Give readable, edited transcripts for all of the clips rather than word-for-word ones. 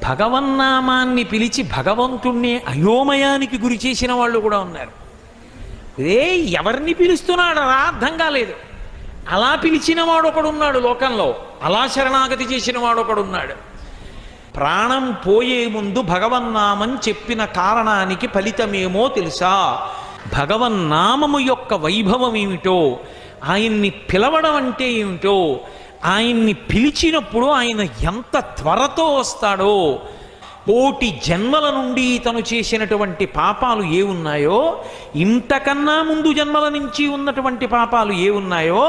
భగవన్నామాన్ని పిలిచి భగవంతుణ్ణి అయోమయానికి గురి చేసిన వాళ్ళు కూడా ఉన్నారు. ఎవరిని పిలుస్తున్నాడరా అర్థం కాలేదు. అలా పిలిచిన వాడు ఒకడున్నాడు లోకంలో, అలా శరణాగతి చేసిన వాడు ఒకడున్నాడు. ప్రాణం పోయే ముందు భగవన్నామం చెప్పిన కారణానికి ఫలితమేమో తెలుసా? భగవన్నామము యొక్క వైభవం ఏమిటో, ఆయన్ని పిలవడం అంటే ఏమిటో, ఆయన్ని పిలిచినప్పుడు ఆయన ఎంత త్వరతో వస్తాడో, కోటి జన్మల నుండి తను చేసినటువంటి పాపాలు ఏ ఉన్నాయో, ఇంతకన్నా ముందు జన్మల నుంచి ఉన్నటువంటి పాపాలు ఏ ఉన్నాయో,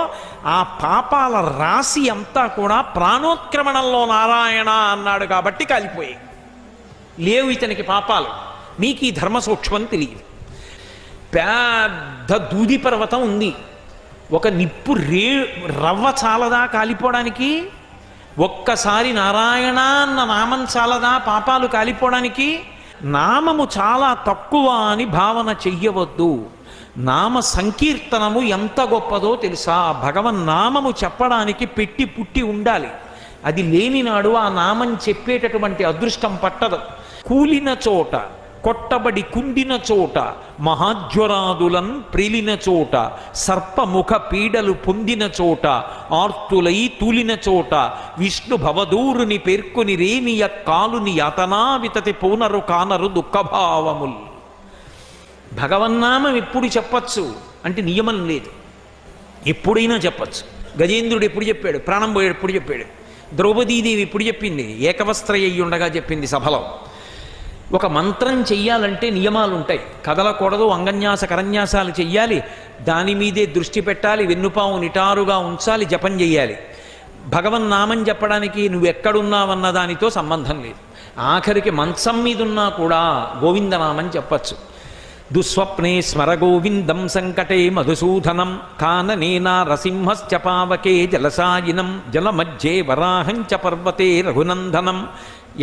ఆ పాపాల రాశి అంతా కూడా ప్రాణోత్క్రమణంలో నారాయణ అన్నాడు కాబట్టి కాలిపోయాయి. లేవు ఇతనికి పాపాలు. మీకు ఈ ధర్మ సూక్ష్మం తెలియదు. పెద్ద దూది పర్వతం ఉంది. ఒక నిప్పు రవ్వ చాలదా కాలిపోవడానికి? ఒక్కసారి నారాయణ అన్న నామం చాలదా పాపాలు కాలిపోవడానికి? నామము చాలా తక్కువ అని భావన చెయ్యవద్దు. నామ సంకీర్తనము ఎంత గొప్పదో తెలుసా? భగవన్నామము చెప్పడానికి పెట్టి పుట్టి ఉండాలి. అది లేనినాడు ఆ నామం చెప్పేటటువంటి అదృష్టం పట్టదు. కూలిన చోట, కొట్టబడి కుండిన చోట, మహాజ్వరాదులన్ ప్రిలిన చోట, సర్పముఖ పీడలు పొందిన చోట, ఆర్తులై తూలిన చోట, విష్ణు భవదూరుని పేర్కొని రేనియ కాలుని యాతనా వితతి పూనరు కానరు దుఃఖభావముల్. భగవన్నామం ఎప్పుడు చెప్పచ్చు అంటే నియమం లేదు, ఎప్పుడైనా చెప్పచ్చు. గజేంద్రుడు ఎప్పుడు చెప్పాడు? ప్రాణం పోయాడు ఎప్పుడు చెప్పాడు? ద్రౌపదీదేవి ఎప్పుడు చెప్పింది? ఏకవస్త్ర అయ్యి ఉండగా చెప్పింది సభలో. ఒక మంత్రం చెయ్యాలంటే నియమాలు ఉంటాయి. కదలకూడదు, అంగన్యాస కరన్యాసాలు చెయ్యాలి, దాని మీదే దృష్టి పెట్టాలి, వెన్నుపాము నిటారుగా ఉంచాలి, జపం చెయ్యాలి. భగవన్నామం చెప్పడానికి నువ్వెక్కడున్నావన్న దానితో సంబంధం లేదు. ఆఖరికి మంచం మీదున్నా కూడా గోవిందనామం చెప్పచ్చు. దుస్వప్నే స్మర గోవిందం సంకటే మధుసూదనం కాననేనా రసింహశ్చ పావకే జలసాయినం జలమధ్యే వరాహంచ పర్వతే రఘునందనం.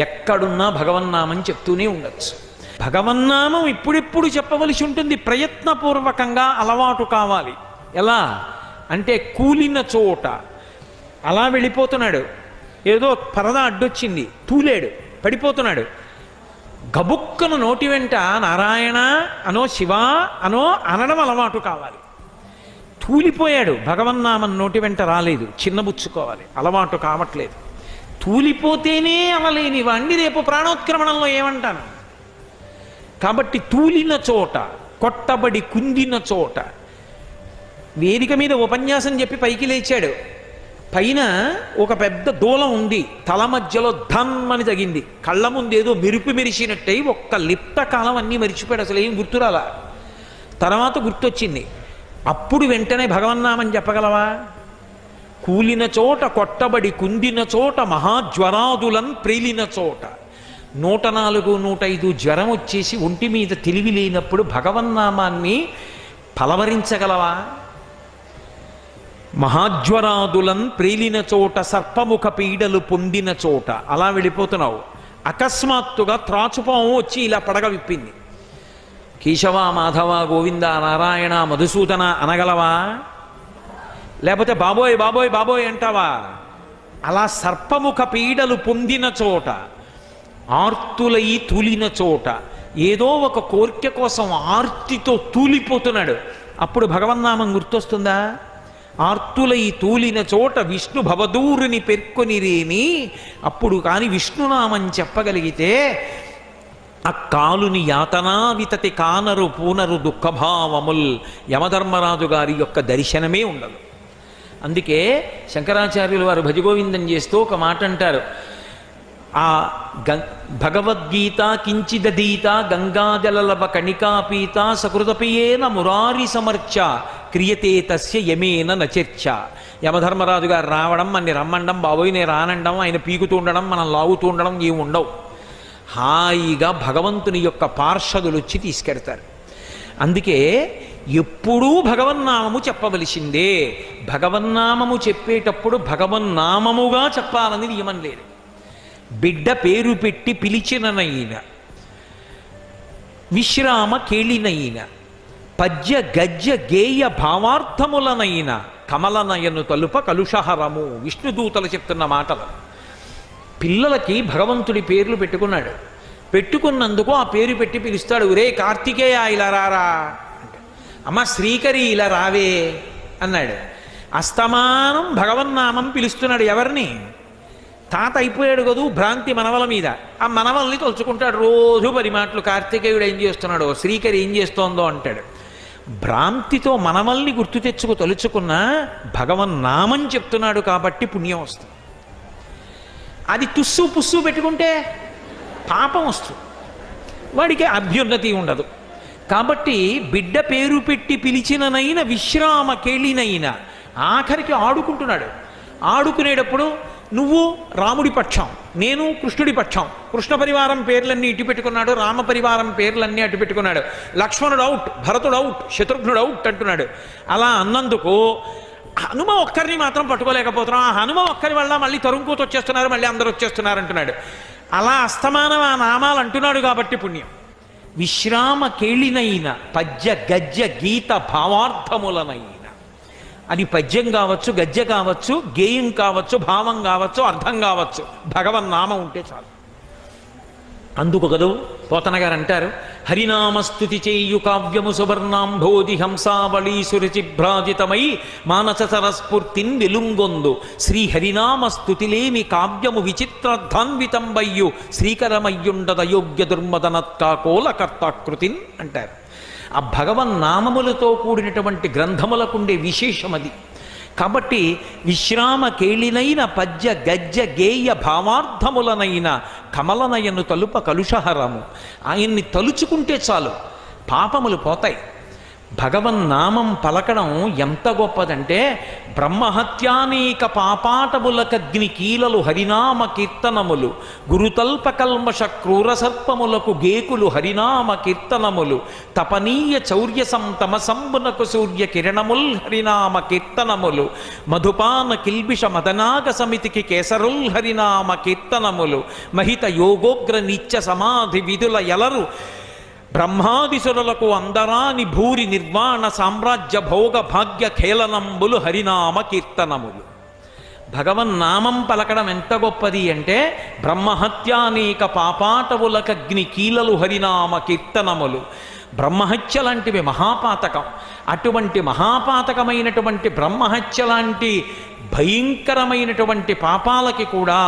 ఎక్కడున్నా భగవన్నామం చెప్తూనే ఉండొచ్చు. భగవన్నామం ఇప్పుడిప్పుడు చెప్పవలసి ఉంటుంది, ప్రయత్నపూర్వకంగా అలవాటు కావాలి. ఎలా అంటే కూలిన చోట అలా వెళ్ళిపోతున్నాడు, ఏదో పరదా అడ్డొచ్చింది, తూలేడు, పడిపోతున్నాడు. గబుక్కను నోటి వెంట నారాయణ అనో శివ అనో అనడం అలవాటు కావాలి. తూలిపోయాడు, భగవన్నామం నోటి వెంట రాలేదు, చిన్నబుచ్చుకోవాలి, అలవాటు కావట్లేదు. తూలిపోతేనే అనలేని వాణ్ణి రేపు ప్రాణోత్క్రమణంలో ఏమంటాను? కాబట్టి తూలిన చోట, కొట్టబడి కుందిన చోట. వేదిక మీద ఉపన్యాసం చెప్పి పైకి లేచాడు. పైన ఒక పెద్ద దూలం ఉంది, తల మధ్యలో ధమ్మని తగింది. కళ్ళ ముందేదో మెరుపు మెరిసినట్టయి ఒక్క లిప్త కాలం అన్నీ మరిచిపోయాడు, అసలు ఏం గుర్తురాలా. తర్వాత గుర్తొచ్చింది. అప్పుడు వెంటనే భగవన్నామం చెప్పగలవా? కూలిన చోట, కొట్టబడి కుందిన చోట, మహాజ్వరాదులన్ ప్రేలిన చోట. 104, 105 జ్వరం వచ్చేసి ఒంటి మీద తెలివి లేనప్పుడు భగవన్నామాన్ని పలవరించగలవా? మహాజ్వరాదులన్ ప్రేలిన చోట, సర్పముఖ పీడలు పొందిన చోట. అలా వెళ్ళిపోతున్నావు. అకస్మాత్తుగా త్రాచుపాము వచ్చి ఇలా పడగ విప్పింది. కేశవ, మాధవ, గోవింద, నారాయణ, మధుసూదన అనగలవా? లేకపోతే బాబోయ్ బాబోయ్ బాబోయ్ అంటావా? అలా సర్పముఖ పీడలు పొందిన చోట, ఆర్తులై తూలిన చోట, ఏదో ఒక కోరిక కోసం ఆర్తితో తూలిపోతున్నాడు. అప్పుడు భగవన్నామం గుర్తొస్తుందా? ఆర్తులై తూలిన చోట విష్ణు భవదూరుని పేర్కొని రేని. అప్పుడు కానీ విష్ణునామం చెప్పగలిగితే ఆ కాలుని యాతనా వితతి కానరు పూనరు దుఃఖభావముల్. యమధర్మరాజు గారి యొక్క దర్శనమే ఉండదు. అందుకే శంకరాచార్యులు వారు భజగోవిందం చేస్తూ ఒక మాట అంటారు. ఆ భగవద్గీత కించిదీత గంగాజలలవ కణికాపీత సకృతపియేన మురారి సమర్చ క్రియతే తస్య యమేన నచర్చ. యమధర్మరాజు గారు రావడం, అన్ని రమ్మండం, బాబోయ్ నేను రానండం, ఆయన పీకుతూ ఉండడం, మనం లాగుతూ ఉండడం ఏమి ఉండవు. హాయిగా భగవంతుని యొక్క పార్షదులు వచ్చి తీసుకెడతారు. అందుకే ఎప్పుడూ భగవన్నామము చెప్పవలసిందే. భగవన్నామము చెప్పేటప్పుడు భగవన్నామముగా చెప్పాలని నియమం లేదు. బిడ్డ పేరు పెట్టి పిలిచిననైన, విశ్రామ కేళినైన, పద్య గద్య గేయ భావార్థములనైన కమలనయను తలుప కలుషహరము. విష్ణుదూతలు చెప్తున్న మాటలు. పిల్లలకి భగవంతుడి పేర్లు పెట్టుకున్నాడు. పెట్టుకున్నందుకు ఆ పేరు పెట్టి పిలుస్తాడు. ఒరే కార్తికేయ ఇలా రారా అంటే, అమ్మ శ్రీకరి ఇలా రావే అన్నాడు. అస్తమానం భగవన్నామం పిలుస్తున్నాడు. ఎవరిని? తాత అయిపోయాడు కదూ భ్రాంతి మనవల మీద. ఆ మనవల్ని తలుచుకుంటాడు రోజు పరిమాట్లు. కార్తికేయుడు ఏం చేస్తున్నాడో, శ్రీకరి ఏం చేస్తోందో అంటాడు. భ్రాంతితో మనవల్ని గుర్తు తెచ్చుకు తలుచుకున్న భగవన్నామం చెప్తున్నాడు కాబట్టి పుణ్యం వస్తుంది. అది తుస్సు పుస్సు పెట్టుకుంటే పాపం వస్తుంది, వాడికి అభ్యున్నతి ఉండదు. కాబట్టి బిడ్డ పేరు పెట్టి పిలిచిననైన విశ్రామ కేళినైనా ఆఖరికి ఆడుకుంటున్నాడు. ఆడుకునేటప్పుడు నువ్వు రాముడి పక్షం, నేను కృష్ణుడి పక్షం. కృష్ణ పరివారం పేర్లన్నీ ఇటు పెట్టుకున్నాడు, రామ పరివారం పేర్లన్నీ అటు పెట్టుకున్నాడు. లక్ష్మణుడు అవుట్, భరతుడు అవుట్, శత్రుఘ్నుడు అవుట్ అంటున్నాడు. అలా అన్నందుకు హనుమ ఒక్కరిని మాత్రం పట్టుకోలేకపోతున్నాం. ఆ హనుమ ఒక్కరి వల్ల మళ్ళీ తరుంకూత వచ్చేస్తున్నారు, మళ్ళీ అందరూ వచ్చేస్తున్నారు అంటున్నాడు. అలా అస్తమానం ఆ నామాలు అంటున్నాడు కాబట్టి పుణ్యం. విశ్రామ కేళినైన పద్య గద్య గీత భావార్థములనైన, అది పద్యం కావచ్చు, గద్య కావచ్చు, గేయం కావచ్చు, భావం కావచ్చు, అర్థం కావచ్చు, భగవన్నామం ఉంటే చాలు. అందుకు కదూ పోతన గారు అంటారు, హరినామస్తుతి చేయు కావ్యము సువర్ణాంభోధి హంసావళీ సురచిభ్రాజితమై మానస సరస్ఫూర్తిన్ వెలుంగొందు శ్రీ హరినామస్తుతిలేమి కావ్యము విచిత్రార్థాన్వితంబయ్యు శ్రీకరమయ్యుండదయోగ్య దుర్మదనత్కాకోల కర్తాకృతిన్ అంటారు. ఆ భగవన్నామములతో కూడినటువంటి గ్రంథములకుండే విశేషం అది. కాబట్టి విశ్రామ కేళినైన పద్య గద్య గేయ భావార్థములనైన కమలనయను తలుప కలుషహరము, ఆయన్ని తలుచుకుంటే చాలు పాపములు పోతాయి. భగవన్నామం పలకడం ఎంత గొప్పదంటే, బ్రహ్మహత్యానేక పాపాటములకగ్ని కీలలు హరినామ కీర్తనములు, గురుతల్ప కల్మష క్రూర సర్పములకు గేకులు హరినామ కీర్తనములు, తపనీయ చౌర్య సంతమసంబునకు సూర్య కిరణముల్ హరినామ కీర్తనములు, మధుపాన కిల్బిష మదనాగ సమితికి కేసరుల్ హరినామ కీర్తనములు, మహిత యోగోగ్ర నిత్య సమాధి విధుల ఎలరు బ్రహ్మాదిసురులకు అందరాని భూరి నిర్వాణ సామ్రాజ్య భోగ భాగ్య ఖేళనంబులు హరినామ కీర్తనములు. భగవన్నామం పలకడం ఎంత గొప్పది అంటే, బ్రహ్మహత్యానేక పాపాటవులకగ్ని కీలలు హరినామ కీర్తనములు. బ్రహ్మహత్య లాంటివి మహాపాతకం. అటువంటి మహాపాతకమైనటువంటి బ్రహ్మహత్య లాంటి భయంకరమైనటువంటి పాపాలకి కూడా,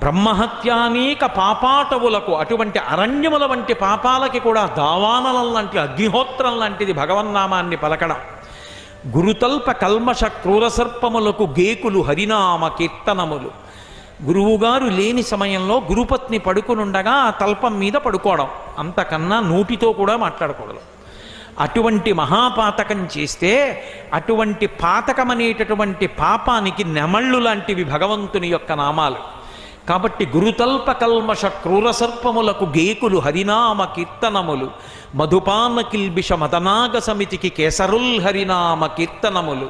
బ్రహ్మహత్యానేక పాపాటవులకు, అటువంటి అరణ్యముల వంటి పాపాలకి కూడా దావానలం లాంటి, అగ్నిహోత్రం లాంటిది భగవన్నామాన్ని పలకడం. గురుతల్ప కల్మష క్రూరసర్పములకు గేకులు హరినామ కీర్తనములు. గురువుగారు లేని సమయంలో గురుపత్ని పడుకునుండగా ఆ తల్పం మీద పడుకోవడం, అంతకన్నా నోటితో కూడా మాట్లాడకూడదు. అటువంటి మహాపాతకం చేస్తే, అటువంటి పాతకమనేటటువంటి పాపానికి నెమళ్ళు లాంటివి భగవంతుని యొక్క నామాలు. కాబట్టి గురుతల్ప కల్మష క్రూరసర్పములకు గేకులు హరినామ కీర్తనములు, మధుపాన కిల్బిష మదనాగ సమితికి కేసరుల్ హరినామ కీర్తనములు.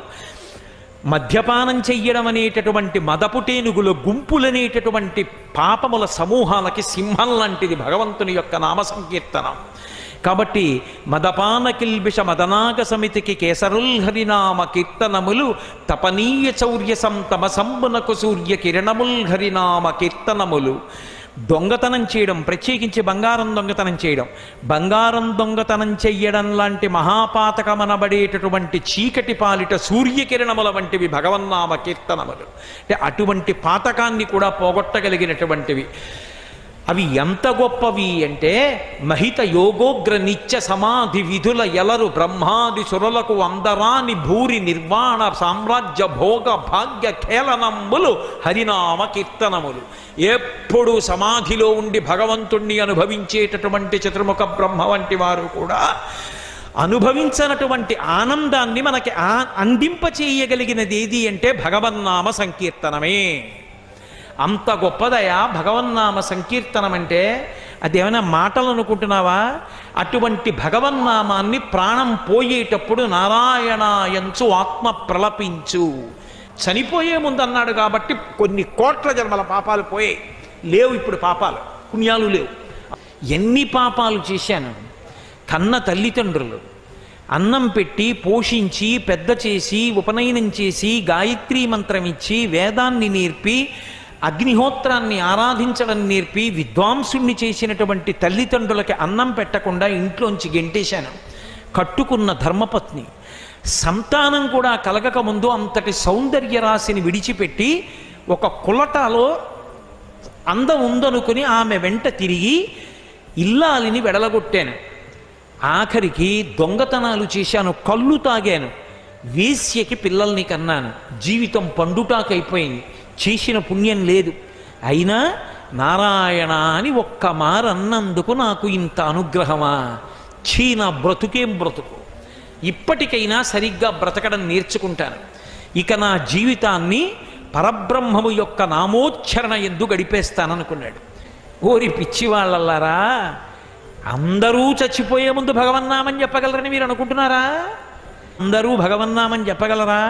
మద్యపానం చెయ్యడం అనేటటువంటి మదపుటేనుగుల గుంపులనేటటువంటి పాపముల సమూహాలకి సింహం లాంటిది భగవంతుని యొక్క నామ సంకీర్తనం. కాబట్టి మదపాన కిల్బిష మదనాగ సమితికి కేసరుల్ హరినామ కీర్తనములు, తపనీయ చౌర్య సంతమసంబునకు సూర్య కిరణముల్ హరినామ కీర్తనములు. దొంగతనం చేయడం, ప్రత్యేకించి బంగారం దొంగతనం చేయడం, బంగారం దొంగతనం చెయ్యడం లాంటి మహాపాతకమనబడేటటువంటి చీకటి పాలిట సూర్యకిరణముల వంటివి భగవన్నామ కీర్తనములు. అంటే అటువంటి పాతకాన్ని కూడా పోగొట్టగలిగినటువంటివి. అవి ఎంత గొప్పవి అంటే, మహిత యోగోగ్ర నిత్య సమాధి విధుల ఎలరు బ్రహ్మాది సురులకు అందరాని భూరి నిర్వాణ సామ్రాజ్య భోగ భాగ్య ఖేళనంబులు హరినామ కీర్తనములు. ఎప్పుడు సమాధిలో ఉండి భగవంతుణ్ణి అనుభవించేటటువంటి చతుర్ముఖ బ్రహ్మ వంటి వారు కూడా అనుభవించినటువంటి ఆనందాన్ని మనకి అందింపచేయగలిగినది ఏది అంటే భగవన్నామ సంకీర్తనమే. అంత గొప్పదయా భగవన్నామ సంకీర్తనం అంటే. అదేమైనా మాటలు అనుకుంటున్నావా? అటువంటి భగవన్నామాన్ని ప్రాణం పోయేటప్పుడు నారాయణాయంచు ఆత్మ ప్రలపించు, చనిపోయే ముందు అన్నాడు కాబట్టి కొన్ని కోట్ల జన్మల పాపాలు పోయాయి. లేవు ఇప్పుడు పాపాలు, పుణ్యాలు లేవు. ఎన్ని పాపాలు చేశాను. కన్న తల్లిదండ్రులు అన్నం పెట్టి పోషించి పెద్ద చేసి ఉపనయనం చేసి గాయత్రీ మంత్రం ఇచ్చి వేదాన్ని నేర్పి అగ్నిహోత్రాన్ని ఆరాధించడం నేర్పి విద్వాంసుణ్ణి చేసినటువంటి తల్లిదండ్రులకి అన్నం పెట్టకుండా ఇంట్లోంచి గెంటేశాను. కట్టుకున్న ధర్మపత్ని సంతానం కూడా కలగక ముందు అంతటి సౌందర్య రాశిని విడిచిపెట్టి ఒక కులటాలో అందం ఉందనుకుని ఆమె వెంట తిరిగి ఇల్లాలిని వెడలగొట్టాను. ఆఖరికి దొంగతనాలు చేశాను, కళ్ళు తాగాను, వేశ్యకి పిల్లల్ని కన్నాను. జీవితం పండుటాకైపోయింది, చేసిన పుణ్యం లేదు. అయినా నారాయణ అని ఒక్క మారన్నందుకు నాకు ఇంత అనుగ్రహమా? ఛీ, నా బ్రతుకేం బ్రతుకు. ఇప్పటికైనా సరిగ్గా బ్రతకడం నేర్చుకుంటాను. ఇక నా జీవితాన్ని పరబ్రహ్మము యొక్క నామోచ్చరణ ఎందు గడిపేస్తాననుకున్నాడు. ఓరి పిచ్చివాళ్ళల్లారా, అందరూ చచ్చిపోయే ముందు భగవన్నామని చెప్పగలరని మీరు అనుకుంటున్నారా? అందరూ భగవన్నామని చెప్పగలరా?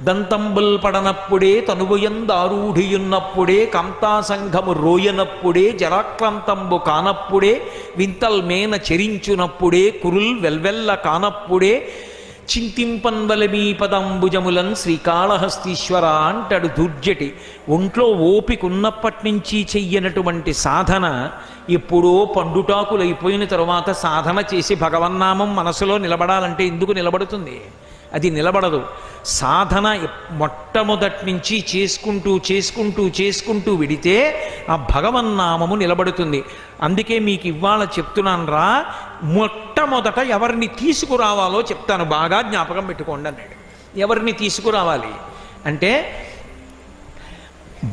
దంతంబుల్ పడనప్పుడే, తనువుయందారూఢియున్నప్పుడే, కాంతాసంఘము రోయనప్పుడే, జరాక్రాంతంబు కానప్పుడే, వింతల్ మేన చెరించునప్పుడే, కురుల్ వెల్వెల్ల కానప్పుడే, చింతింపన్వలమీ పదంబుజములన్ శ్రీకాళహస్తీశ్వర అంటాడు దుర్జటి. ఒంట్లో ఓపిక ఉన్నప్పటి నుంచి చెయ్యనటువంటి సాధన ఎప్పుడో పండుటాకులైపోయిన తరువాత సాధన చేసి భగవన్నామం మనసులో నిలబడాలంటే ఎందుకు నిలబడుతుంది? అది నిలబడదు. సాధన మొట్టమొదటి నుంచి చేసుకుంటూ చేసుకుంటూ చేసుకుంటూ విడితే ఆ భగవన్నామము నిలబడుతుంది. అందుకే మీకు ఇవాళ చెప్తున్నాను రా, మొట్టమొదట ఎవరిని తీసుకురావాలో చెప్తాను, బాగా జ్ఞాపకం పెట్టుకోండి అన్నాడు. ఎవరిని తీసుకురావాలి అంటే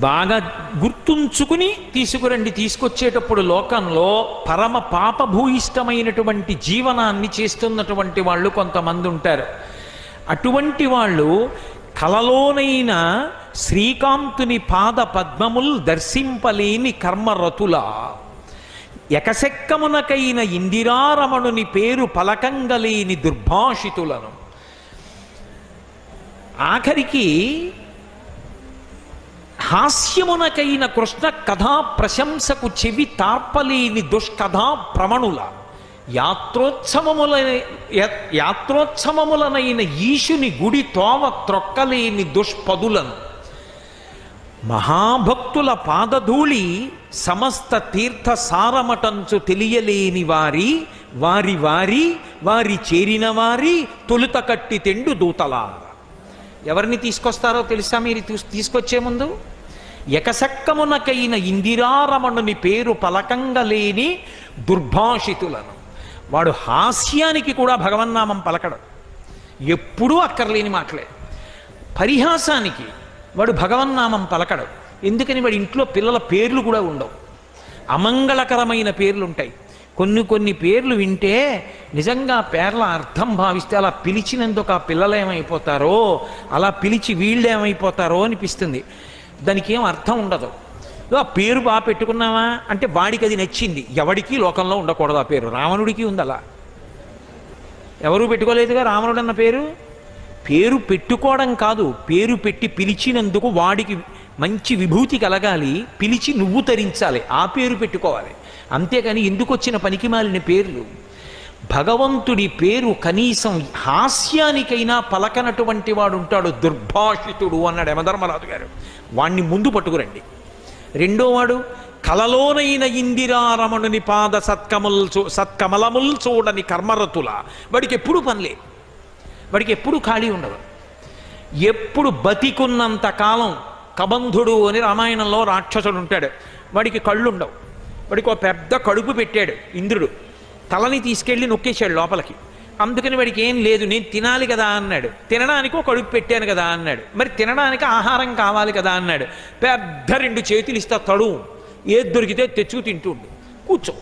బాగా గుర్తుంచుకుని తీసుకురండి. తీసుకొచ్చేటప్పుడు లోకంలో పరమ పాపభూయిష్టమైనటువంటి జీవనాన్ని చేస్తున్నటువంటి వాళ్ళు కొంతమంది ఉంటారు. అటువంటి వాళ్ళు కలలోనైన శ్రీకాంతుని పాద పద్మముల్ దర్శింపలేని కర్మరతుల, ఎకశెక్కమునకైన ఇందిరారమణుని పేరు పలకంగలేని దుర్భాషితులను. ఆఖరికి హాస్యమునకైన కృష్ణ కథా ప్రశంసకు చెవి తార్పలేని దుష్కథా ప్రమణుల, యాత్రోత్సవములనైన ఈశుని గుడి తోవ త్రొక్కలేని దుష్పదులను. మహాభక్తుల పాదధూళి సమస్త తీర్థ సారమటంచు తెలియలేని వారి వారి వారి వారి చేరిన వారి తొలుత కట్టి తెండు దూతలా. ఎవరిని తీసుకొస్తారో తెలుసా మీరు తీసుకొచ్చే ముందు? ఎకసక్కమునకైన ఇందిరారమణుని పేరు పలకంగలేని దుర్భాషితులను. వాడు హాస్యానికి కూడా భగవన్నామం పలకడు, ఎప్పుడూ అక్కర్లేని మాటలే. పరిహాసానికి వాడు భగవన్నామం పలకడు. ఎందుకని? వాడి ఇంట్లో పిల్లల పేర్లు కూడా ఉండవు, అమంగళకరమైన పేర్లు ఉంటాయి. కొన్ని కొన్ని పేర్లు వింటే నిజంగా పేర్ల అర్థం భావిస్తే అలా పిలిచినందుకు ఆ పిల్లలు ఏమైపోతారో, అలా పిలిచి వీళ్ళు ఏమైపోతారో అనిపిస్తుంది. దానికి ఏం అర్థం ఉండదు. ఆ పేరు బాగా పెట్టుకున్నావా అంటే వాడికి అది నచ్చింది. ఎవడికి లోకంలో ఉండకూడదు ఆ పేరు. రావణుడికి ఉంది అలా, ఎవరూ పెట్టుకోలేదుగా రావణుడు అన్న పేరు. పేరు పెట్టుకోవడం కాదు, పేరు పెట్టి పిలిచినందుకు వాడికి మంచి విభూతి కలగాలి, పిలిచి నువ్వు తరించాలి, ఆ పేరు పెట్టుకోవాలి. అంతేకాని ఎందుకు వచ్చిన పనికిమాలిన పేర్లు. భగవంతుడి పేరు కనీసం హాస్యానికైనా పలకనటువంటి వాడు ఉంటాడు, దుర్భాషితుడు అన్నాడు యమధర్మరాజు గారు. వాణ్ణి ముందు పట్టుకురండి. రెండోవాడు కలలోనైన ఇందిరారమణుని పాద సత్కమలముల్ చూడని కర్మరతుల. వాడికి ఎప్పుడు పనిలే, వాడికి ఎప్పుడు ఖాళీ ఉండదు. ఎప్పుడు బతికున్నంత కాలం కబంధుడు అని రామాయణంలో రాక్షసుడు ఉంటాడు, వాడికి కళ్ళు ఉండవు. వాడికి ఒక పెద్ద కడుపు పెట్టాడు ఇంద్రుడు, తలని తీసుకెళ్ళి నొక్కేశాడు లోపలికి. అందుకని వాడికి ఏం లేదు, నేను తినాలి కదా అన్నాడు. తినడానికి ఒక కడుపు పెట్టాను కదా అన్నాడు. మరి తినడానికి ఆహారం కావాలి కదా అన్నాడు. పెద్ద 2 చేతులు ఇస్తా, తడువు, ఏది దొరికితే తెచ్చుకు తింటుండు, కూర్చో.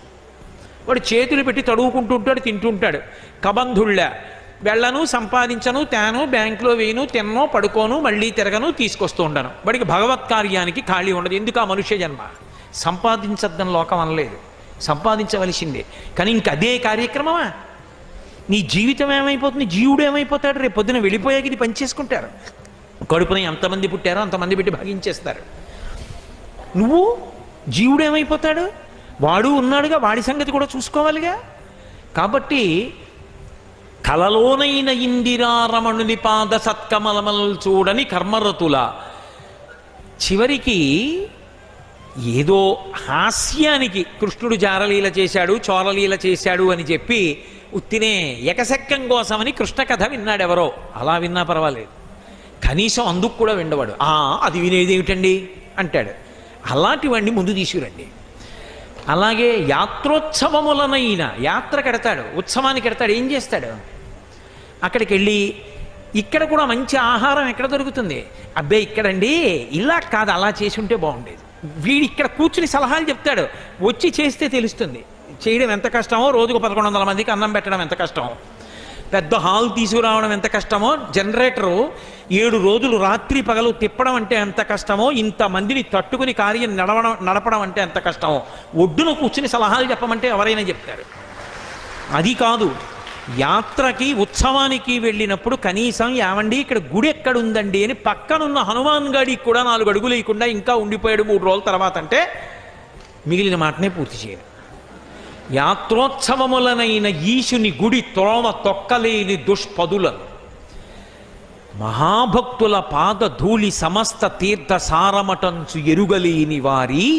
వాడు చేతులు పెట్టి తడువుకుంటూ ఉంటాడు, తింటుంటాడు. కబంధుళ్ళ వెళ్ళను, సంపాదించను, తేను, బ్యాంకులో వేయను, తిన్నో, పడుకోను, మళ్ళీ తిరగను, తీసుకొస్తూ ఉంటాను. వాడికి భగవత్ కార్యానికి ఖాళీ ఉండదు. ఎందుకు? ఆ మనుష్య జన్మ. సంపాదించద్దని లోకం అనలేదు, సంపాదించవలసిందే. కానీ ఇంక అదే కార్యక్రమమా? నీ జీవితం ఏమైపోతుంది? జీవుడు ఏమైపోతాడు? రేపు పొద్దున వెళ్ళిపోయాక ఇది పనిచేసుకుంటారు. కడుపున ఎంతమంది పుట్టారో అంతమంది పెట్టి భాగించేస్తారు. నువ్వు జీవుడు ఏమైపోతాడు? వాడు ఉన్నాడుగా, వాడి సంగతి కూడా చూసుకోవాలిగా. కాబట్టి కలలోనైన ఇందిరారమణుని పాద సత్కమలమల్ చూడని కర్మరతుల. చివరికి ఏదో హాస్యానికి కృష్ణుడు జారలీల చేశాడు, చోరలీల చేశాడు అని చెప్పి ఉత్తినే ఎకసెక్కం కోసమని కృష్ణ కథ విన్నాడు ఎవరో. అలా విన్నా పర్వాలేదు, కనీసం అందుకు కూడా విండవాడు. అది వినేదేమిటండి అంటాడు. అలాంటివన్నీ ముందు తీసుకురండి. అలాగే యాత్రోత్సవములనైన యాత్ర కడతాడు, ఉత్సవానికి కడతాడు. ఏం చేస్తాడు? అక్కడికి వెళ్ళి ఇక్కడ కూడా మంచి ఆహారం ఎక్కడ దొరుకుతుంది? అబ్బే ఇక్కడండి ఇలా కాదు, అలా చేసి ఉంటే బాగుండేది. వీడు ఇక్కడ కూర్చుని సలహాలు చెప్తాడు. వచ్చి చేస్తే తెలుస్తుంది చేయడం ఎంత కష్టమో, రోజుకు 1100 మందికి అన్నం పెట్టడం ఎంత కష్టమో, పెద్ద హాల్ తీసుకురావడం ఎంత కష్టమో, జనరేటరు 7 రోజులు రాత్రి పగలు తిప్పడం అంటే ఎంత కష్టమో, ఇంతమందిని తట్టుకుని కార్యం నడపడం అంటే ఎంత కష్టమో, ఒడ్డున కూర్చుని సలహాలు చెప్పమంటే ఎవరైనా చెప్తారు. అది కాదు, యాత్రకి ఉత్సవానికి వెళ్ళినప్పుడు కనీసం ఏమండి ఇక్కడ గుడి ఎక్కడుందండి అని పక్కనున్న హనుమాన్ గాడికి కూడా 4 అడుగులు లేకుండా ఇంకా ఉండిపోయాడు 3 రోజుల తర్వాత అంటే మిగిలిన మాటనే పూర్తి చేయడు. యాత్రోత్సవములనైన ఈశుని గుడి త్రోవ తొక్కలేని దుష్పదులను మహాభక్తుల పాద ధూళి సమస్త తీర్థ సారమటంచు ఎరుగలేని వారి.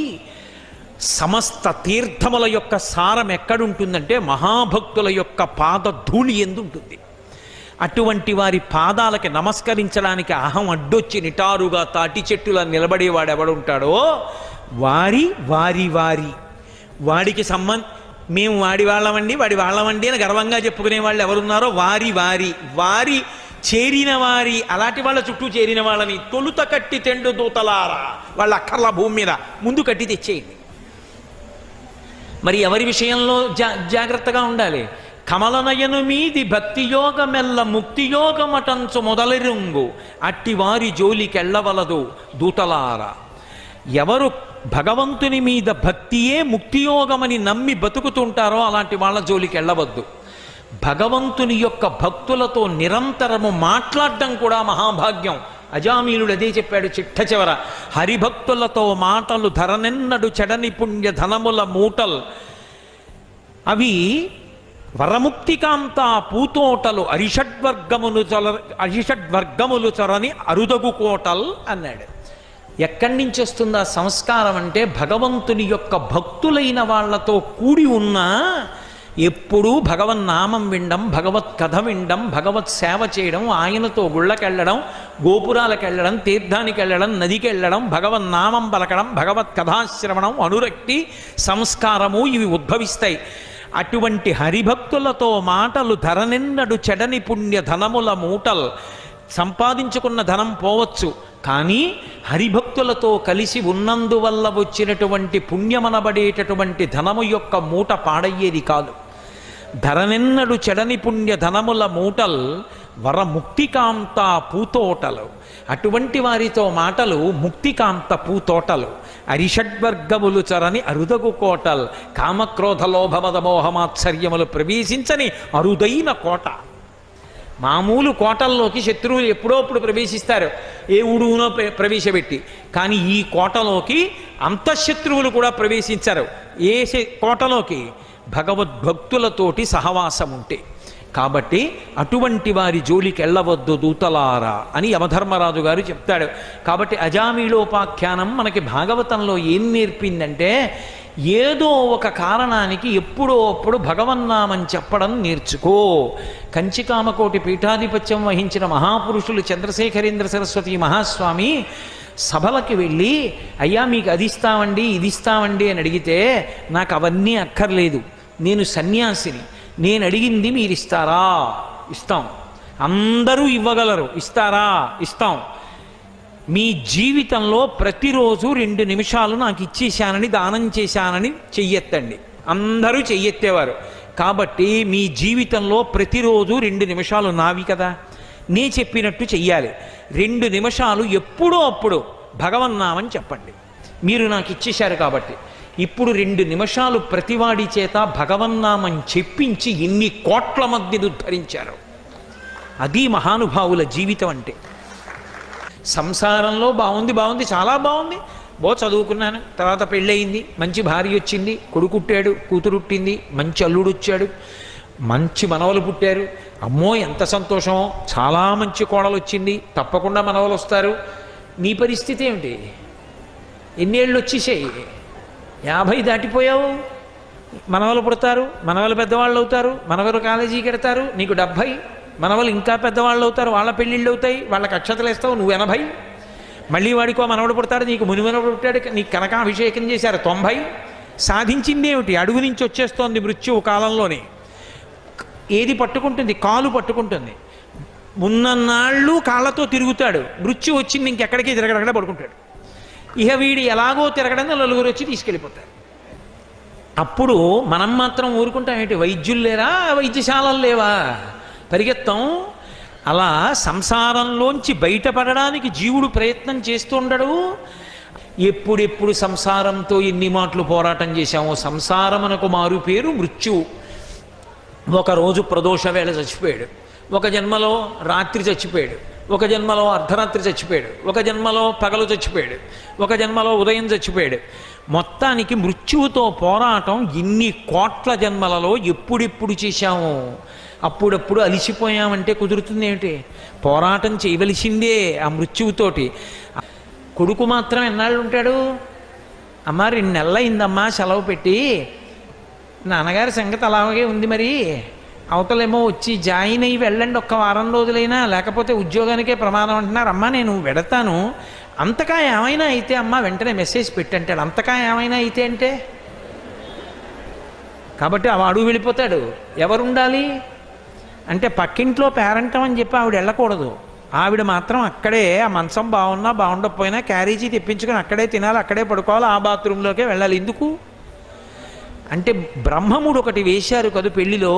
సమస్త తీర్థముల యొక్క సారం ఎక్కడుంటుందంటే మహాభక్తుల యొక్క పాద ధూళి ఎందు ఉంటుంది. అటువంటి వారి పాదాలకి నమస్కరించడానికి అహం అడ్డొచ్చి నిటారుగా తాటి చెట్టులా నిలబడేవాడు ఎవడుంటాడో వారి వారి వారి వాడికి మేము వాడి వాళ్ళమండి అని గర్వంగా చెప్పుకునే వాళ్ళు ఎవరున్నారో వారి వారి వారి చేరిన వారి. అలాంటి వాళ్ళ చుట్టూ చేరిన వాళ్ళని తొలుత కట్టి తెండు దూతలారా, వాళ్ళ అక్కర్ల భూమి మీద ముందు కట్టి తెచ్చేయండి. మరి ఎవరి విషయంలో జాగ్రత్తగా ఉండాలి? కమలనయను మీది భక్తియోగమెల్ల ముక్తియోగమటంచు మొదలెరుంగు అట్టి వారి జోలికెళ్ళవలదు దూతలారా. ఎవరు భగవంతుని మీద భక్తియే ముక్తియోగమని నమ్మి బతుకుతుంటారో అలాంటి వాళ్ళ జోలికి వెళ్ళవద్దు. భగవంతుని యొక్క భక్తులతో నిరంతరము మాట్లాడడం కూడా మహాభాగ్యం. అజామీలుడు అదే చెప్పాడు చిట్ట చివర, హరిభక్తులతో మాటలు ధరనెన్నడు చెడని పుణ్య ధనముల మూటల్ అవి వరముక్తికాంత పూతోటలు అరిషడ్వర్గములు చొరని అరుదగు కోటల్ అన్నాడు. ఎక్కడి నుంచి వస్తుందా సంస్కారం అంటే భగవంతుని యొక్క భక్తులైన వాళ్లతో కూడి ఉన్నా ఎప్పుడూ భగవన్నామం వినడం, భగవత్ కథ వినడం, భగవత్ సేవ చేయడం, ఆయనతో గుళ్ళకెళ్ళడం, గోపురాలకు వెళ్ళడం, తీర్థానికి వెళ్ళడం, నదికి వెళ్ళడం, భగవన్నామం పలకడం, భగవత్ కథాశ్రవణం, అనురక్తి, సంస్కారము ఇవి ఉద్భవిస్తాయి. అటువంటి హరిభక్తులతో మాటలు ధరనిన్నడు చెడని పుణ్య ధనముల మూటల్. సంపాదించుకున్న ధనం పోవచ్చు, కానీ హరిభక్తులతో కలిసి ఉన్నందువల్ల వచ్చినటువంటి పుణ్యమనబడేటటువంటి ధనము యొక్క మూట పాడయ్యేది కాదు. ధరనెన్నడు చెడని పుణ్య ధనముల మూటల్ వరముక్తికాంత పూతోటలు. అటువంటి వారితో మాటలు ముక్తికాంత పూతోటలు. అరిషడ్వర్గములు చరని అరుదగు కోటల్. కామక్రోధ లోభమద మోహమాత్సర్యములు ప్రవేశించని అరుదైన కోట. మామూలు కోటల్లోకి శత్రువులు ఎప్పుడోప్పుడు ప్రవేశిస్తారు, ఏ ఉడుగునో ప్రవేశపెట్టి. కానీ ఈ కోటలోకి అంతఃశత్రువులు కూడా ప్రవేశించరు. ఏ కోటలోకి? భగవద్భక్తులతోటి సహవాసం ఉంటే. కాబట్టి అటువంటి వారి జోలికి వెళ్ళవద్దు దూతలారా అని యమధర్మరాజు గారు చెప్తాడు. కాబట్టి అజామీళోపాఖ్యానం మనకి భాగవతంలో ఏం నేర్పిందంటే ఏదో ఒక కారణానికి ఎప్పుడో అప్పుడు భగవన్నామని చెప్పడం నేర్చుకో. కంచికామకోటి పీఠాధిపత్యం వహించిన మహాపురుషులు చంద్రశేఖరేంద్ర సరస్వతి మహాస్వామి సభలకి వెళ్ళి, అయ్యా మీకు అది ఇస్తామండి ఇది ఇస్తామండి అని అడిగితే, నాకు అవన్నీ అక్కర్లేదు, నేను సన్యాసిని, నేను అడిగింది మీరు ఇస్తారా? ఇస్తాం. అందరూ ఇవ్వగలరు, ఇస్తారా? ఇస్తాం. మీ జీవితంలో ప్రతిరోజు 2 నిమిషాలు నాకు ఇచ్చేశానని, దానం చేశానని చెయ్యెత్తండి. అందరూ చెయ్యెత్తేవారు. కాబట్టి మీ జీవితంలో ప్రతిరోజు 2 నిమిషాలు నావి కదా, నే చెప్పినట్టు చెయ్యాలి. 2 నిమిషాలు ఎప్పుడో అప్పుడు భగవన్నామని చెప్పండి. మీరు నాకు ఇచ్చేశారు కాబట్టి ఇప్పుడు 2 నిమిషాలు ప్రతివాడి చేత భగవన్నామని చెప్పించి ఇన్ని కోట్ల మందిని ఉద్ధరించారు. అది మహానుభావుల జీవితం అంటే. సంసారంలో బాగుంది, చాలా బాగుంది, చదువుకున్నాను, తర్వాత పెళ్ళయింది, మంచి భార్య వచ్చింది, కొడుకుట్టాడు, కూతురుట్టింది, మంచి అల్లుడు వచ్చాడు, మంచి మనవలు పుట్టారు, అమ్మో ఎంత సంతోషమో, చాలా మంచి కోడలు వచ్చింది, తప్పకుండా మనవలు వస్తారు. నీ పరిస్థితి ఏమిటి? ఎన్నేళ్ళు వచ్చేసాయి? 50 దాటిపోయావు. మనవలు పుడతారు, మనవలు పెద్దవాళ్ళు అవుతారు, మనవలు కాలేజీకి వెడతారు, నీకు 70, మనవలు ఇంకా పెద్దవాళ్ళు అవుతారు, వాళ్ళ పెళ్ళిళ్ళు అవుతాయి, వాళ్ళకి అక్షతలు వేస్తావు, నువ్వు 80. మళ్ళీ వాడికో మనవడు పుడతాడు, నీకు మునిమనవడు పుట్టాడు, నీకు కనకాభిషేకం చేశారు 90. సాధించింది ఏమిటి? అడుగు నుంచి వచ్చేస్తోంది మృత్యువు కాలంలోనే. ఏది పట్టుకుంటుంది? కాలు పట్టుకుంటుంది. ఉన్నన్నాళ్ళు కాళ్ళతో తిరుగుతాడు, మృత్యు వచ్చింది ఇంకెక్కడికి తిరగడక్కడ పడుకుంటాడు. ఇక వీడి ఎలాగో తిరగడం నలుగురు వచ్చి తీసుకెళ్ళిపోతారు. అప్పుడు మనం మాత్రం ఊరుకుంటాం ఏంటి? వైద్యులు లేరా? వైద్యశాలలు లేవా? పరిగెత్తాం. అలా సంసారంలోంచి బయటపడడానికి జీవుడు ప్రయత్నం చేస్తుండడు. ఎప్పుడెప్పుడు సంసారంతో ఎన్ని మాటలు పోరాటం చేశామో. సంసారమునకు మారు పేరు మృత్యువు. ఒకరోజు ప్రదోష వేళ చచ్చిపోయాడు, ఒక జన్మలో రాత్రి చచ్చిపోయాడు, ఒక జన్మలో అర్ధరాత్రి చచ్చిపోయాడు, ఒక జన్మలో పగలు చచ్చిపోయాడు, ఒక జన్మలో ఉదయం చచ్చిపోయాడు. మొత్తానికి మృత్యువుతో పోరాటం ఇన్ని కోట్ల జన్మలలో ఎప్పుడెప్పుడు చేశాము. అప్పుడప్పుడు అలిసిపోయామంటే కుదురుతుంది ఏమిటి? పోరాటం చేయవలసిందే ఆ మృత్యువుతోటి. కొడుకు మాత్రం ఎన్నాళ్ళు ఉంటాడు? అమ్మ 2 నెలలు అయిందమ్మా సెలవు పెట్టి, నాన్నగారి సంగతి అలాగే ఉంది, మరి అవతలేమో వచ్చి జాయిన్ అయ్యి వెళ్ళండి, ఒక్క వారం రోజులైనా, లేకపోతే ఉద్యోగానికే ప్రమాదం అంటున్నారు. అమ్మ నేను వెడతాను, అంతకా ఏమైనా అయితే అమ్మ వెంటనే మెసేజ్ పెట్టంటాడు. అంతకా ఏమైనా అయితే అంటే కాబట్టి వాడు వెళ్ళిపోతాడు. ఎవరు ఉండాలి అంటే పక్కింట్లో పేరంటం అని చెప్పి ఆవిడ వెళ్ళకూడదు. ఆవిడ మాత్రం అక్కడే, ఆ మంచం బాగున్నా బాగుండకపోయినా క్యారేజీ తెప్పించుకొని అక్కడే తినాలి, అక్కడే పడుకోవాలి, ఆ బాత్రూంలోకే వెళ్ళాలి. ఎందుకు అంటే బ్రహ్మముడు ఒకటి వేశారు కదా పెళ్లిలో.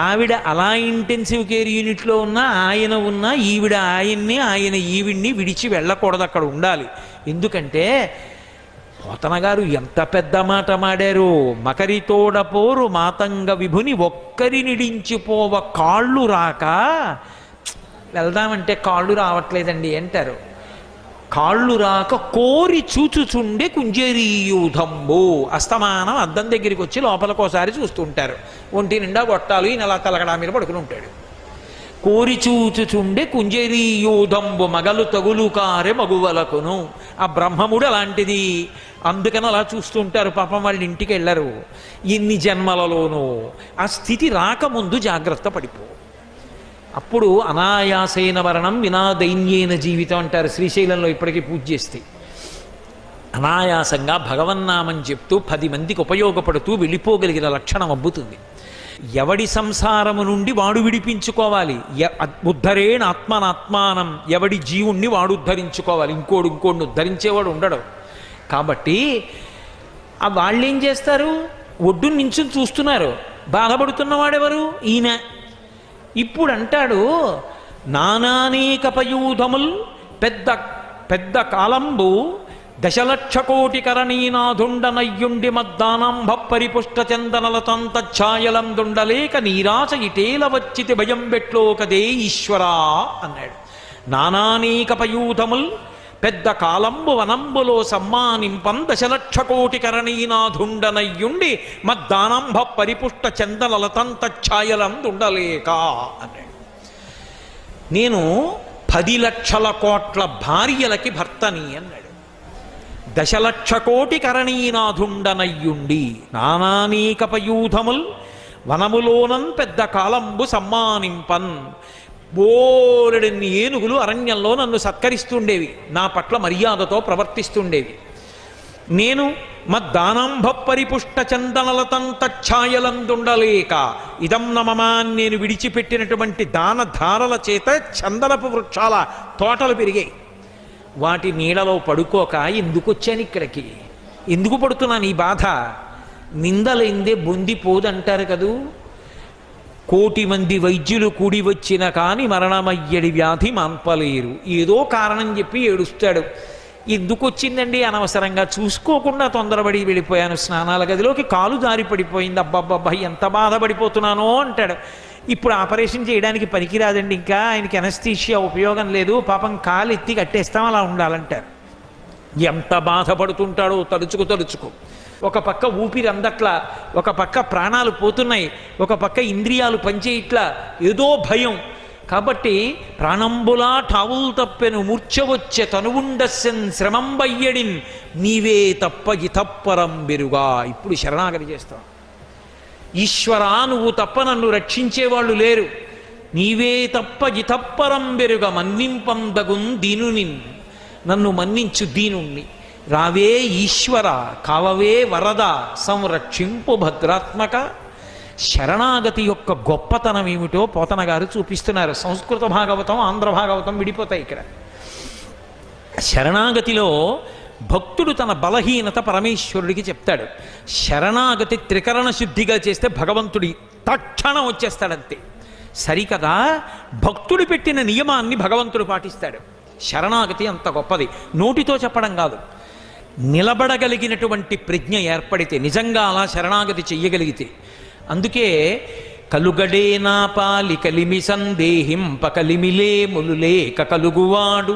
ఆవిడ అలా ఇంటెన్సివ్ కేర్ యూనిట్లో ఉన్నా, ఆయన ఉన్నా, ఈవిడ ఆయన్ని, ఆయన ఈవిడ్ని విడిచి వెళ్ళకూడదు, అక్కడ ఉండాలి. ఎందుకంటే పోతన గారు ఎంత పెద్ద మాట మాడారు. మకరితోడపోరు మాతంగ విభుని ఒక్కరి నిడించిపోవ కాళ్ళు రాక, వెళ్దామంటే కాళ్ళు రావట్లేదండి అంటారు. కాళ్ళు రాక కోరి చూచుచుండే కుంజరీయూధంబు. అస్తమానం అద్దం దగ్గరికి వచ్చి లోపలకోసారి చూస్తుంటారు. ఒంటి నిండా గొట్టాలు, ఈయన అలా తలగడా మీద పడుకుని ఉంటాడు. కోరి చూచుచుండే కుంజరీయూధంబు మగలు తగులు కారె మగువలకును. ఆ బ్రహ్మముడు అలాంటిది. అందుకని అలా చూస్తుంటారు. పాపం వాళ్ళ ఇంటికి వెళ్ళరు. ఎన్ని జన్మలలోనూ ఆ స్థితి రాకముందు జాగ్రత్త పడిపో. అప్పుడు అనాయాసైన మరణం వినా దైన్యేన జీవితం అంటారు శ్రీశైలంలో ఇప్పటికీ పూజ చేస్తే. అనాయాసంగా భగవన్నామని చెప్తూ 10 మందికి ఉపయోగపడుతూ వెళ్ళిపోగలిగిన లక్షణం అబ్బుతుంది. ఎవడి సంసారము నుండి వాడు విడిపించుకోవాలి. ఉద్ధరేణ ఆత్మనాత్మానం. ఎవడి జీవుణ్ణి వాడు ఉద్ధరించుకోవాలి. ఇంకోడిని ఉద్ధరించేవాడు ఉండడు. కాబట్టి వాళ్ళేం చేస్తారు? ఒడ్డు నించుని చూస్తున్నారు. బాధపడుతున్నవాడెవరు? ఈయన. ఇప్పుడు అంటాడు, నానానేకపయూధముల్ పెద్ద పెద్ద కాలంబు దశలక్షకోటి కరణీనాథుండనయ్యుండి మద్దానంభ పరిపుష్ట చందనలతంత ఛాయలందుండలేక నీరాచ ఇటేల వచ్చితి భయం బెట్లోకదే ఈశ్వరా అన్నాడు. నానానేకపయూధముల్ పెద్ద కాలంబు వనంబులో సమ్మానింపం దశలక్షకోటి కరణీనాథుండనయ్యుండి మద్దానంభ పరిపుష్ట చందనలతంత ఛాయలందుండలేక అన్నాడు. నేను 10 లక్షల కోట్ల భార్యలకి భర్తని అన్నాడు. దశలక్ష కోటి కరణీనాథుండనయ్యుండి నానానేకపయూధముల్ వనములోనం పెద్ద కాలంబు సమ్మానింపన్. బోలెడన్ని ఏనుగులు అరణ్యంలో నన్ను సత్కరిస్తుండేవి, నా పట్ల మర్యాదతో ప్రవర్తిస్తుండేవి. నేను మద్దానంభ పరిపుష్ట చందనలతంత ఛాయలందుండలేక ఇదం నమమా నేను విడిచిపెట్టినటువంటి దాన ధారల చేత చందనపు వృక్షాల తోటలు పెరిగాయి. వాటి నీడలో పడుకోక ఎందుకు వచ్చాను ఇక్కడికి? ఎందుకు పడుతున్నాను ఈ బాధ? నిందలైందే బొందిపోదంటారు కదూ. 1,000,000 మంది వైద్యులు కూడి వచ్చిన కానీ మరణమయ్యడి వ్యాధి మాన్పలేరు. ఏదో కారణం చెప్పి ఏడుస్తాడు. ఎందుకు వచ్చిందండి? అనవసరంగా చూసుకోకుండా తొందరపడి వెళ్ళిపోయాను స్నానాల గదిలోకి, కాలు జారి పడిపోయింది, అబ్బబ్బబ్బా ఎంత బాధపడిపోతున్నానో అంటాడు. ఇప్పుడు ఆపరేషన్ చేయడానికి పనికిరాదండి, ఇంకా ఆయనకి ఎనస్థీషియా ఉపయోగం లేదు, పాపం కాలు ఎత్తి కట్టేస్తాం, అలా ఉండాలంటారు. ఎంత బాధపడుతుంటాడో తలుచుకు. ఒక పక్క ఊపిరి అందట్లా, ఒక పక్క ప్రాణాలు పోతున్నాయి, ఒక పక్క ఇంద్రియాలు పనిచేయట్లా, ఏదో భయం. కాబట్టి ప్రాణంబులా ఠావుల్ తప్పెను మూర్ఛవచ్చే తనువుండస్సెన్ శ్రమంబయ్యడిన్ నీవే తప్ప ఇతప్పరం బెరుగా. ఇప్పుడు శరణాగతి చేస్తాం. ఈశ్వరా నువ్వు తప్ప నన్ను రక్షించేవాళ్ళు లేరు, నీవే తప్ప ఇతప్పరం బెరుగ మన్నింపందగున్ దీనునిన్, నన్ను మన్నించు దీనుణ్ణి. రావే ఈశ్వర కావవే వరద సంరక్షింపు భద్రాత్మక. శరణాగతి యొక్క గొప్పతనం ఏమిటో పోతన గారు చూపిస్తున్నారు. సంస్కృత భాగవతం ఆంధ్ర భాగవతం విడిపోతాయి ఇక్కడ. శరణాగతిలో భక్తుడు తన బలహీనత పరమేశ్వరుడికి చెప్తాడు. శరణాగతి త్రికరణ శుద్ధిగా చేస్తే భగవంతుడి తక్షణం వచ్చేస్తాడంతే. సరికదా భక్తుడు పెట్టిన నియమాన్ని భగవంతుడు పాటిస్తాడు. శరణాగతి అంత గొప్పది. నోటితో చెప్పడం కాదు, నిలబడగలిగినటువంటి ప్రజ్ఞ ఏర్పడితే, నిజంగా అలా శరణాగతి చెయ్యగలిగితే. అందుకే కలుగడే నా పాలి కలిమి సందేహింప కలిమిలే ములులేక కలుగువాడు,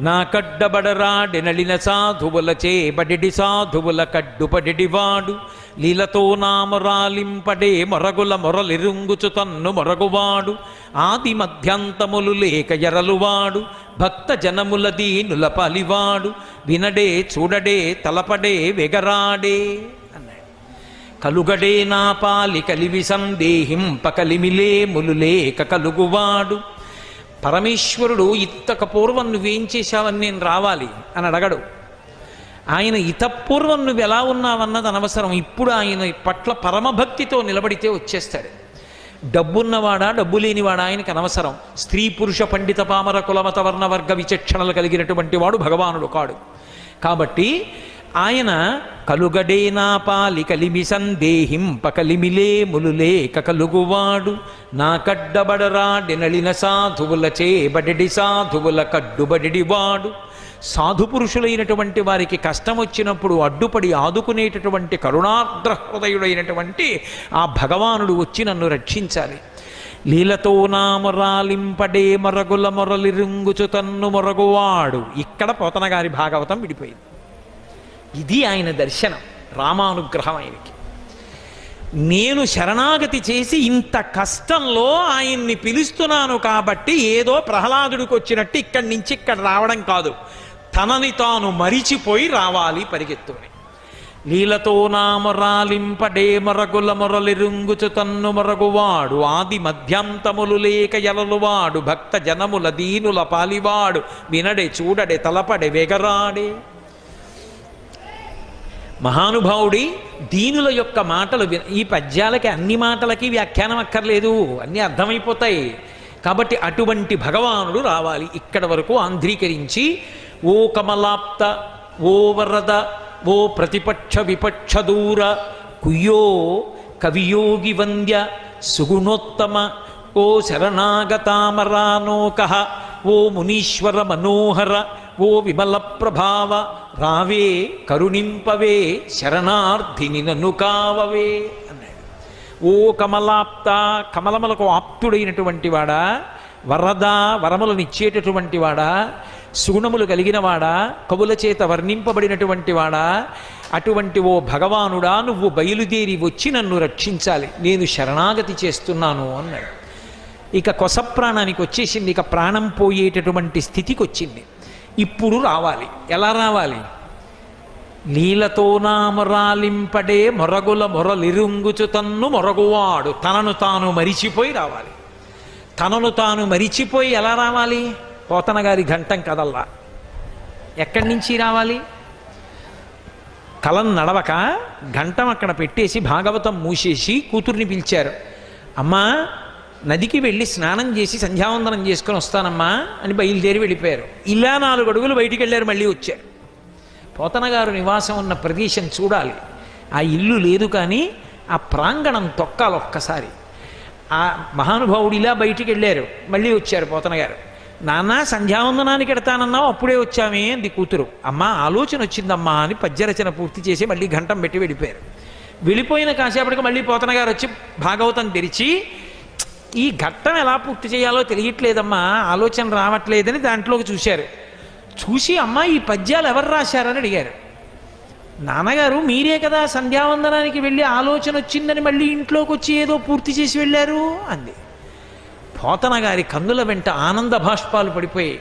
నా కడ్డబడరాడెనలిన సాధువులచే బడిడి సాధువుల కడ్డుపడిడివాడు, లీలతో నామరాలింపడే మొరగుల మొరలిరుంగుచు తన్ను మొరగువాడు, ఆది మధ్యాంతములు లేక ఎరలువాడు, భక్త జనముల దీనుల పలివాడు, వినడే చూడడే తలపడే వెగరాడే అన్నాడు. కలుగడే నా పాలి కలివి సందేహింప కలిమిలే ములులేక కలుగువాడు. పరమేశ్వరుడు ఇంతక పూర్వం నువ్వేం చేశావని నేను రావాలి అని అడగడు. ఆయన ఇతపూర్వం నువ్వు ఎలా ఉన్నావన్నది అనవసరం. ఇప్పుడు ఆయన పట్ల పరమభక్తితో నిలబడితే వచ్చేస్తాడు. డబ్బున్నవాడా డబ్బు లేనివాడా ఆయనకు అనవసరం. స్త్రీ పురుష పండిత పామర కులమత వర్ణ వర్గ విచక్షణలు కలిగినటువంటి వాడు భగవానుడు కాడు. కాబట్టి ఆయన కలుగడే నా పాలి కలిమి సందేహింప కలిమిలే ములులేక కలుగువాడు, నా కడ్డబడరాడెనలిన సాధువులచే బడిడి సాధువుల కడ్డుబడిడివాడు. సాధుపురుషులైనటువంటి వారికి కష్టం వచ్చినప్పుడు అడ్డుపడి ఆదుకునేటటువంటి కరుణార్ద్ర హృదయుడైనటువంటి ఆ భగవానుడు వచ్చి నన్ను రక్షించాలి. లీలతో నామరాలింపడే మొరగుల మొరలిరుంగుచు తన్ను మొరగువాడు. ఇక్కడ పోతన గారి భాగవతం విడిపోయింది. ఇది ఆయన దర్శనం, రామానుగ్రహం ఆయనకి. నేను శరణాగతి చేసి ఇంత కష్టంలో ఆయన్ని పిలుస్తున్నాను కాబట్టి ఏదో ప్రహ్లాదుడికి వచ్చినట్టు ఇక్కడి నుంచి ఇక్కడ రావడం కాదు, తనని తాను మరిచిపోయి రావాలి పరిగెత్తుని. లీలతో నామరాలింపడే మొరగుల మొరలిరుంగుచు తన్ను మొరగువాడు, ఆది మధ్యాంతములు లేక ఎలలువాడు, భక్త జనముల దీనుల పాలివాడు, వినడే చూడడే తలపడే వెగరాడే. మహానుభావుడి దీనుల యొక్క మాటలు ఈ పద్యాలకి అన్ని మాటలకి వ్యాఖ్యానం అక్కర్లేదు, అన్నీ అర్థమైపోతాయి. కాబట్టి అటువంటి భగవానుడు రావాలి. ఇక్కడ వరకు ఆంధ్రీకరించి ఓ కమలాప్త, ఓ వరద, ఓ ప్రతిపక్ష విపక్ష దూర, కుయ్యో కవియోగి వంద్య సుగుణోత్తమ, ఓ శరణాగతామరానోక, ఓ మునీశ్వర మనోహర, ఓ విమల ప్రభావ, రావే కరుణింపవే శరణార్థిని నన్ను కావవే అన్నాడు. ఓ కమలాప్త, కమలములకు ఆప్తుడైనటువంటి వాడా, వరద వరములనిచ్చేటటువంటి వాడా, సుగుణములు కలిగిన వాడా, కవుల చేత వర్ణింపబడినటువంటి వాడా, అటువంటి ఓ భగవానుడా నువ్వు బయలుదేరి వచ్చి నన్ను రక్షించాలి, నేను శరణాగతి చేస్తున్నాను అన్నాడు. ఇక కొస ప్రాణానికి వచ్చేసింది, ఇక ప్రాణం పోయేటటువంటి స్థితికి వచ్చింది. ఇప్పుడు రావాలి. ఎలా రావాలి? లీలతో నామరాలింపడే మొరగుల మొరలిరుంగుచు తన్ను మొరగువాడు. తనను తాను మరిచిపోయి రావాలి. తనను తాను మరిచిపోయి ఎలా రావాలి? పోతన గారి ఘంటం కదల్లా. ఎక్కడి నుంచి రావాలి? కలం నడవక ఘంటం అక్కడ పెట్టేసి భాగవతం మూసేసి కూతుర్ని పిలిచారు. అమ్మా నదికి వెళ్ళి స్నానం చేసి సంధ్యావందనం చేసుకొని వస్తానమ్మా అని బయలుదేరి వెళ్ళిపోయారు. ఇలా 4 అడుగులు బయటికి వెళ్ళారు, మళ్ళీ వచ్చారు. పోతన గారు నివాసం ఉన్న ప్రదేశం చూడాలి. ఆ ఇల్లు లేదు కానీ ఆ ప్రాంగణం తొక్కాలి ఒక్కసారి. ఆ మహానుభావుడు ఇలా బయటికి వెళ్ళారు, మళ్ళీ వచ్చారు. పోతన గారు, నాన్న సంధ్యావందనానికి ఎడతానన్నావు, అప్పుడే వచ్చామే అంది కూతురు. అమ్మా ఆలోచన వచ్చిందమ్మా అని పద్యరచన పూర్తి చేసి మళ్ళీ ఘంటం పెట్టి వెళ్ళిపోయారు. వెళ్ళిపోయిన కాసేపటికి మళ్ళీ పోతన గారు వచ్చి భాగవతం తెరిచి, ఈ ఘట్టం ఎలా పూర్తి చేయాలో తెలియట్లేదమ్మా, ఆలోచన రావట్లేదని దాంట్లోకి చూశారు. చూసి అమ్మా ఈ పద్యాలు ఎవరు రాశారని అడిగారు. నాన్నగారు మీరే కదా సంధ్యావందనానికి వెళ్ళి ఆలోచన వచ్చిందని మళ్ళీ ఇంట్లోకి వచ్చి ఏదో పూర్తి చేసి వెళ్ళారు అంది. పోతన గారి కన్నుల వెంట ఆనంద భాష్పాలు పడిపోయి,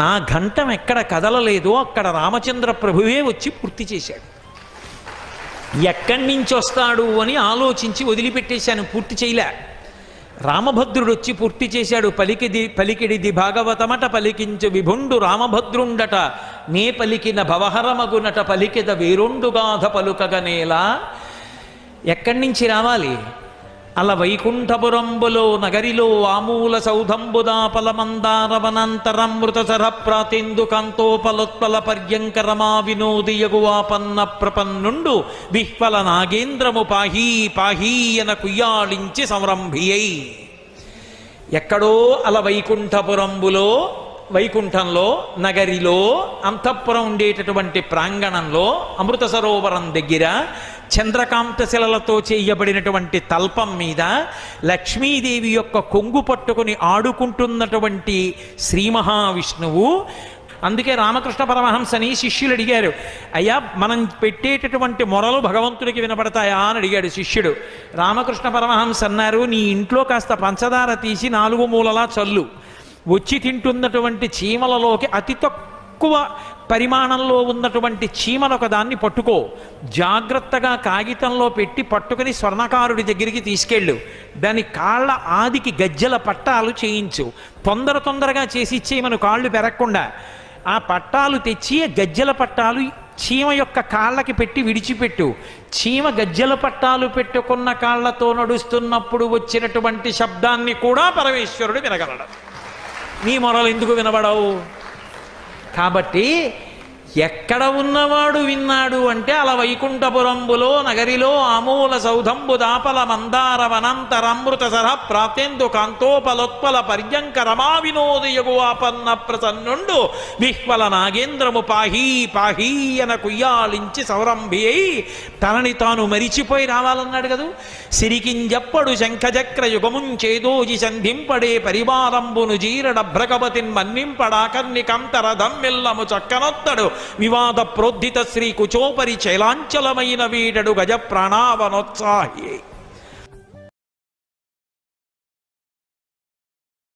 నా ఘంటం ఎక్కడ కదలలేదో అక్కడ రామచంద్ర ప్రభువే వచ్చి పూర్తి చేశాడు. ఎక్కడి నుంచి వస్తాడు అని ఆలోచించి వదిలిపెట్టేశాను, పూర్తి చేయలే. రామభద్రుడు వచ్చి పూర్తి చేశాడు. పలికిడిది భాగవతమట పలికించు విభుండు రామభద్రుండట, నే పలికిన భవహరమగునట పలికిద వేరొండుగాధ పలుకగనేలా. ఎక్కడి నుంచి రావాలి? అల వైకుంఠపురంబులో నగరిలో ఆమూల సౌధంబుదాపలమందారవనంతరమృతసర ప్రాతేందు కాంతోపలోత్పల పర్యంకరమా వినోదియగువాపన్న ప్రపన్నుండు విహ్వల నాగేంద్రము పాహీ పాహీయన కుయ్యాళించి సంరంభియై. ఎక్కడో అల వైకుంఠపురంబులో, వైకుంఠంలో, నగరిలో, అంతఃపురం ఉండేటటువంటి ప్రాంగణంలో, అమృత సరోవరం దగ్గర చంద్రకాంత శిలలతో చేయబడినటువంటి తల్పం మీద లక్ష్మీదేవి యొక్క కొంగు పట్టుకుని ఆడుకుంటున్నటువంటి శ్రీ మహావిష్ణువు. అందుకే రామకృష్ణ పరమహంసని శిష్యులు అడిగారు, అయ్యా మనం పెట్టేటటువంటి మొరలు భగవంతుడికి వినపడతాయా అని అడిగాడు శిష్యుడు. రామకృష్ణ పరమహంస అన్నారు, నీ ఇంట్లో కాస్త పంచదార తీసి 4 మూలలా చల్లు, వచ్చి తింటున్నటువంటి చీమలలోకి అతి తక్కువ పరిమాణంలో ఉన్నటువంటి చీమలొక దాన్ని పట్టుకో, జాగ్రత్తగా కాగితంలో పెట్టి పట్టుకుని స్వర్ణకారుడి దగ్గరికి తీసుకెళ్ళు, దాని కాళ్ళ ఆదికి గజ్జల పట్టాలు చేయించు, తొందరగా చేసి ఇచ్చేయమను కాళ్ళు పెరగకుండా. ఆ పట్టాలు తెచ్చి గజ్జల పట్టాలు చీమ యొక్క కాళ్ళకి పెట్టి విడిచిపెట్టు. చీమ గజ్జల పట్టాలు పెట్టుకున్న కాళ్ళతో నడుస్తున్నప్పుడు వచ్చినటువంటి శబ్దాన్ని కూడా పరమేశ్వరుడు వినగలడు. నీ మొరలు ఎందుకు వినబడవు? కాబట్టి ఎక్కడ ఉన్నవాడు విన్నాడు అంటే అల వైకుంఠపురంబులో నగరిలో ఆమూల సౌధంబు దాపల మందార వనంతరమృత సర ప్రాతేందు కాంతోపలోత్పల పర్యంకరమా వినోదయగువాపన్న ప్రసన్నుండు విహ్వల నాగేంద్రము పాహీ పాహీయన కుయ్యాళించి సౌరంభి అయి తనని తాను మరిచిపోయి రావాలన్నాడు కదూ. సిరికింజప్పడు శంఖచక్ర యుగముంచేదోజి సంధింపడే పరివారంబును జీరడభ్రగవతిన్ మన్నింపడాకర్ణికంతరథం మిల్లము చక్కనొత్తడు వివాద ప్రోద్ధిత శ్రీ కుచోపరి చైలాంచలమైన వీడడు గజ ప్రాణావనోత్సాహి.